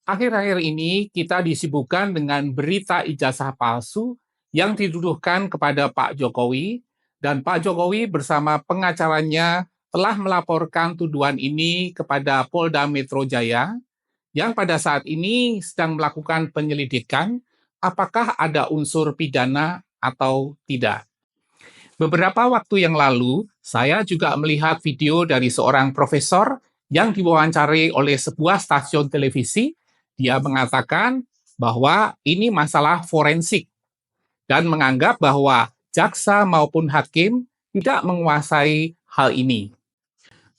Akhir-akhir ini kita disibukkan dengan berita ijazah palsu yang dituduhkan kepada Pak Jokowi, dan Pak Jokowi bersama pengacaranya telah melaporkan tuduhan ini kepada Polda Metro Jaya yang pada saat ini sedang melakukan penyelidikan apakah ada unsur pidana atau tidak. Beberapa waktu yang lalu, saya juga melihat video dari seorang profesor yang diwawancari oleh sebuah stasiun televisi. Dia mengatakan bahwa ini masalah forensik dan menganggap bahwa jaksa maupun hakim tidak menguasai hal ini.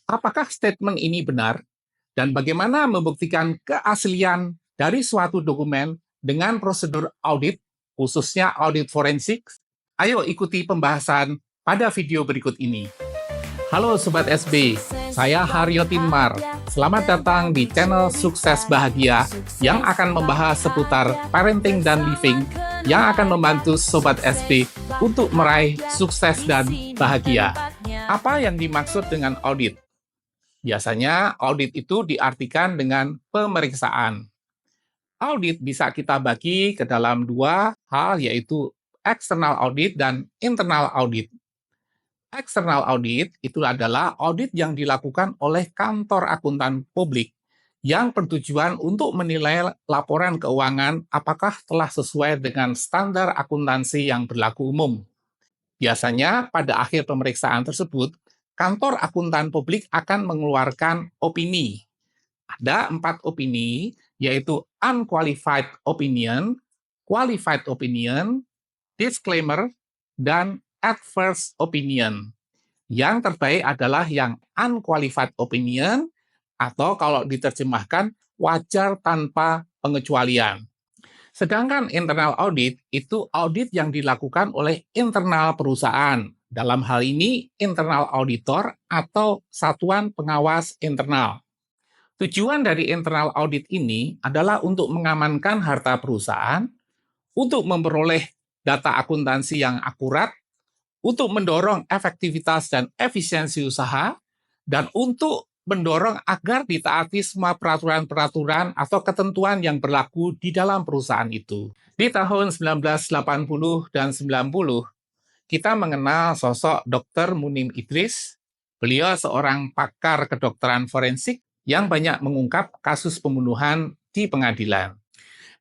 Apakah statement ini benar? Dan bagaimana membuktikan keaslian dari suatu dokumen dengan prosedur audit, khususnya audit forensik? Ayo ikuti pembahasan pada video berikut ini. Halo Sobat SB, saya Haryo Tinmar. Selamat datang di channel Sukses Bahagia yang akan membahas seputar parenting dan living yang akan membantu Sobat SB untuk meraih sukses dan bahagia. Apa yang dimaksud dengan audit? Biasanya audit itu diartikan dengan pemeriksaan. Audit bisa kita bagi ke dalam dua hal, yaitu external audit dan internal audit. External audit itu adalah audit yang dilakukan oleh kantor akuntan publik yang bertujuan untuk menilai laporan keuangan apakah telah sesuai dengan standar akuntansi yang berlaku umum. Biasanya pada akhir pemeriksaan tersebut, kantor akuntan publik akan mengeluarkan opini. Ada 4 opini, yaitu unqualified opinion, qualified opinion, disclaimer, dan adverse opinion. Yang terbaik adalah yang unqualified opinion, atau kalau diterjemahkan wajar tanpa pengecualian. Sedangkan internal audit itu audit yang dilakukan oleh internal perusahaan. Dalam hal ini internal auditor atau satuan pengawas internal. Tujuan dari internal audit ini adalah untuk mengamankan harta perusahaan, untuk memperoleh data akuntansi yang akurat, untuk mendorong efektivitas dan efisiensi usaha, dan untuk mendorong agar ditaati semua peraturan-peraturan atau ketentuan yang berlaku di dalam perusahaan itu. Di tahun 1980 dan 90, kita mengenal sosok Dr. Munim Idris. Beliau seorang pakar kedokteran forensik yang banyak mengungkap kasus pembunuhan di pengadilan.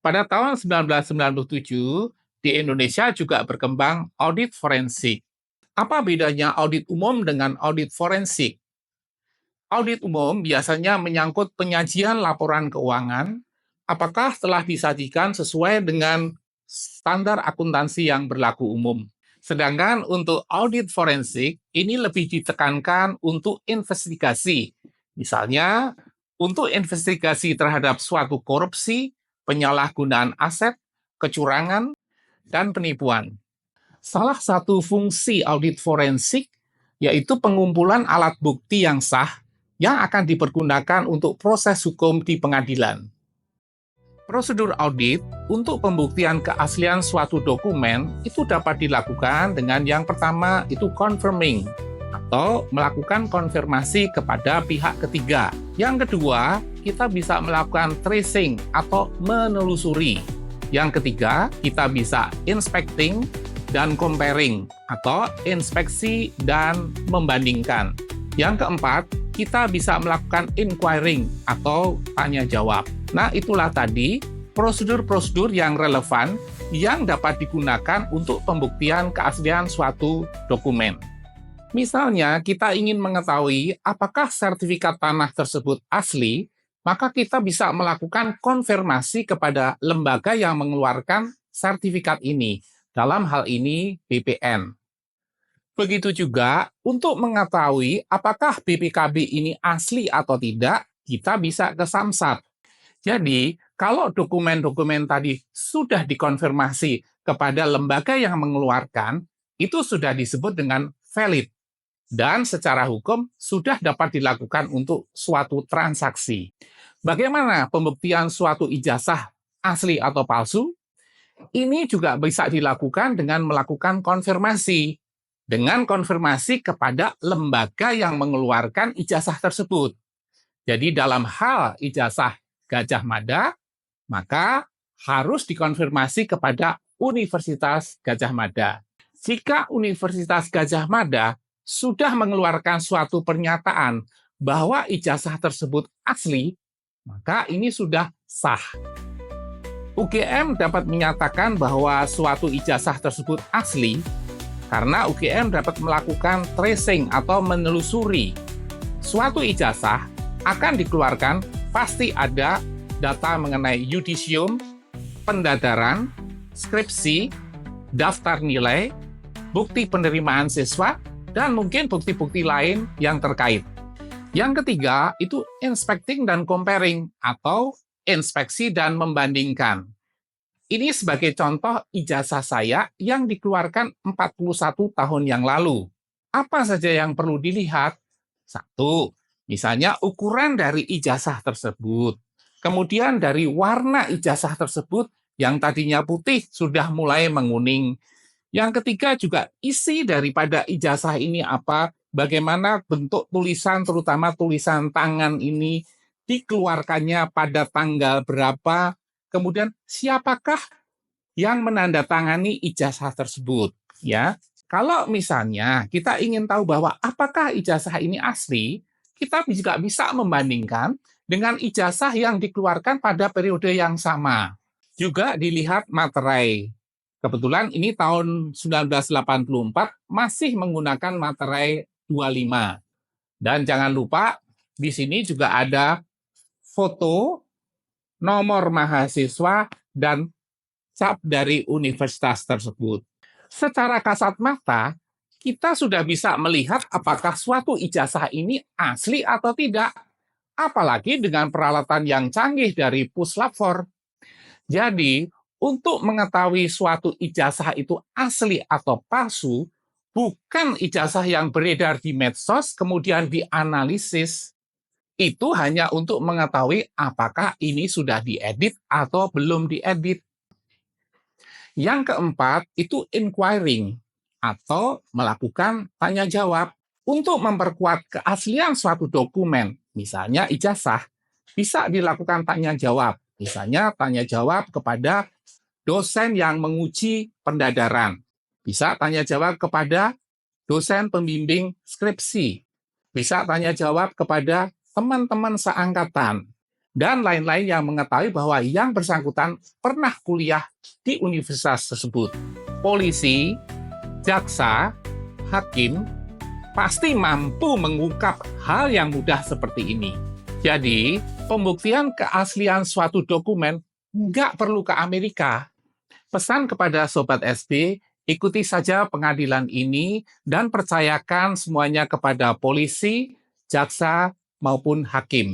Pada tahun 1997, di Indonesia juga berkembang audit forensik. Apa bedanya audit umum dengan audit forensik? Audit umum biasanya menyangkut penyajian laporan keuangan, apakah telah disajikan sesuai dengan standar akuntansi yang berlaku umum. Sedangkan untuk audit forensik, ini lebih ditekankan untuk investigasi. Misalnya, untuk investigasi terhadap suatu korupsi, penyalahgunaan aset, kecurangan, dan penipuan. Salah satu fungsi audit forensik yaitu pengumpulan alat bukti yang sah yang akan dipergunakan untuk proses hukum di pengadilan. Prosedur audit untuk pembuktian keaslian suatu dokumen itu dapat dilakukan dengan yang pertama itu confirming atau melakukan konfirmasi kepada pihak ketiga. Yang kedua, kita bisa melakukan tracing atau menelusuri. Yang ketiga, kita bisa inspecting dan comparing atau inspeksi dan membandingkan. Yang keempat, kita bisa melakukan inquiring atau tanya jawab. Nah, itulah tadi prosedur-prosedur yang relevan yang dapat digunakan untuk pembuktian keaslian suatu dokumen. Misalnya, kita ingin mengetahui apakah sertifikat tanah tersebut asli, maka kita bisa melakukan konfirmasi kepada lembaga yang mengeluarkan sertifikat ini. Dalam hal ini, BPN. Begitu juga, untuk mengetahui apakah BPKB ini asli atau tidak, kita bisa ke Samsat. Jadi, kalau dokumen-dokumen tadi sudah dikonfirmasi kepada lembaga yang mengeluarkan, itu sudah disebut dengan valid. Dan secara hukum sudah dapat dilakukan untuk suatu transaksi. Bagaimana pembuktian suatu ijazah asli atau palsu? Ini juga bisa dilakukan dengan melakukan konfirmasi. Dengan konfirmasi kepada lembaga yang mengeluarkan ijazah tersebut. Jadi dalam hal ijazah Gajah Mada, maka harus dikonfirmasi kepada Universitas Gadjah Mada. Jika Universitas Gadjah Mada sudah mengeluarkan suatu pernyataan bahwa ijazah tersebut asli, maka ini sudah sah. UGM dapat menyatakan bahwa suatu ijazah tersebut asli karena UGM dapat melakukan tracing atau menelusuri. Suatu ijazah akan dikeluarkan pasti ada data mengenai yudisium, pendadaran, skripsi, daftar nilai, bukti penerimaan siswa, dan mungkin bukti-bukti lain yang terkait. Yang ketiga itu inspecting dan comparing atau inspeksi dan membandingkan. Ini sebagai contoh ijazah saya yang dikeluarkan 41 tahun yang lalu. Apa saja yang perlu dilihat? Satu, misalnya ukuran dari ijazah tersebut. Kemudian dari warna ijazah tersebut yang tadinya putih sudah mulai menguning. Yang ketiga juga isi daripada ijazah ini apa, bagaimana bentuk tulisan, terutama tulisan tangan ini, dikeluarkannya pada tanggal berapa, kemudian siapakah yang menandatangani ijazah tersebut, ya. Kalau misalnya kita ingin tahu bahwa apakah ijazah ini asli, kita juga bisa membandingkan dengan ijazah yang dikeluarkan pada periode yang sama. Juga dilihat materai. Kebetulan ini tahun 1984 masih menggunakan materai 25. Dan jangan lupa di sini juga ada foto, nomor mahasiswa, dan cap dari universitas tersebut. Secara kasat mata, kita sudah bisa melihat apakah suatu ijazah ini asli atau tidak. Apalagi dengan peralatan yang canggih dari Puslab-4. Jadi, untuk mengetahui suatu ijazah itu asli atau palsu, bukan ijazah yang beredar di medsos kemudian dianalisis. Itu hanya untuk mengetahui apakah ini sudah diedit atau belum diedit. Yang keempat itu inquiring atau melakukan tanya jawab untuk memperkuat keaslian suatu dokumen. Misalnya ijazah, bisa dilakukan tanya jawab. Misalnya tanya jawab kepada dosen yang menguji pendadaran. Bisa tanya jawab kepada dosen pembimbing skripsi. Bisa tanya jawab kepada teman-teman seangkatan. Dan lain-lain yang mengetahui bahwa yang bersangkutan pernah kuliah di universitas tersebut. Polisi, jaksa, hakim, pasti mampu mengungkap hal yang mudah seperti ini. Jadi, pembuktian keaslian suatu dokumen nggak perlu ke Amerika. Pesan kepada Sobat SB, ikuti saja pengadilan ini dan percayakan semuanya kepada polisi, jaksa, maupun hakim.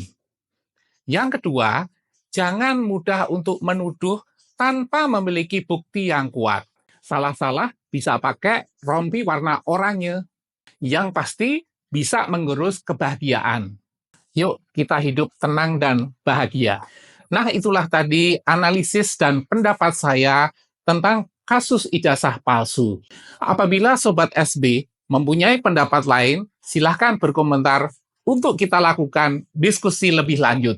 Yang kedua, jangan mudah untuk menuduh tanpa memiliki bukti yang kuat. Salah-salah bisa pakai rompi warna oranye, yang pasti bisa menggerus kebahagiaan. Yuk, kita hidup tenang dan bahagia. Nah, itulah tadi analisis dan pendapat saya tentang kasus ijazah palsu. Apabila Sobat SB mempunyai pendapat lain, silahkan berkomentar untuk kita lakukan diskusi lebih lanjut.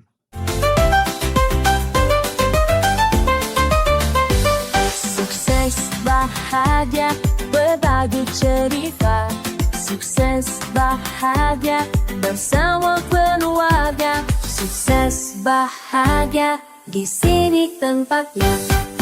Sukses bahagia berbagi cerita. Sukses bahagia bersama keluarga. Sukses bahagia di sini tempatnya.